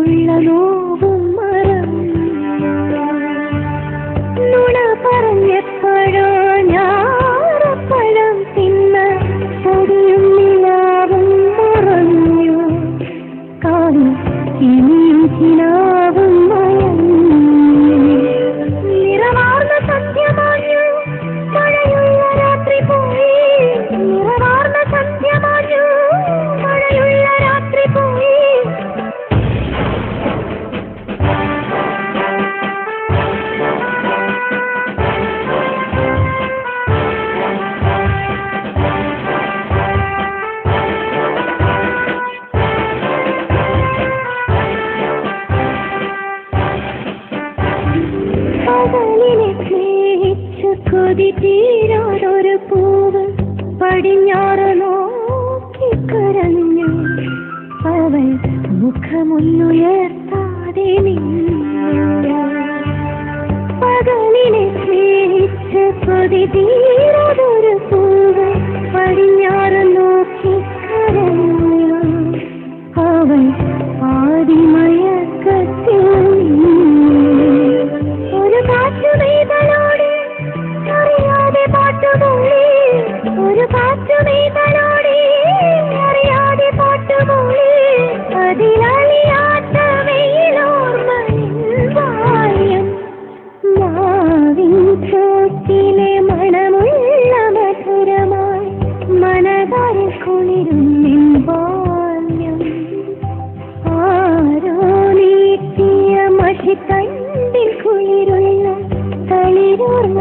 മനമുള്ള നോവും മറം നുണ പറഞ്ഞപ്പോഴോ ഞാറപ്പഴം തിന്ന് പൊടിയും നിലാവും മറഞ്ഞു കാവിൽ ഇനിയും ചിനാവും നിറവാർന്ന സത്യമാഞ്ഞു മഴയുള്ള രാത്രി പോയി നിറവാർന്ന സത്യമാഞ്ഞു മഴയുള്ള രാത്രി പോയി പകലിനെ സ്നേഹിച്ചു കൊതി തീരാതൊരു പൂവ് പടിഞ്ഞാറ് നോക്കി കരഞ്ഞു അവൾ മുഖമൊന്നുയർത്താതെ നിന്നു പകലിനെ സ്നേഹിച്ചു കൊതി തീരാതൊരു പൂവ് പടിഞ്ഞാറ് നോക്കി കരഞ്ഞു അവൾ ആദിമയക്കത്തിൽ ഒരു കാറ്റുമേതലോടെ അറിയാതെ പാട്ടുപോയി ഒരു കാറ്റുമേതലോടെ അറിയാതെ പാട്ടുപോയി അതിലറിയാത്ത വെയിലോർമ്മയിൻ വായം മാവിൻ ചോട്ടിലെ മണമുള്ള മധുരമായി മനതാരിൽ കുളിരുന്നിൻ ബാല്യം ആരോ നീട്ടിയ മഷിത്തണ്ടിൽ കുളിരുള്ള കളിരോർമ്മ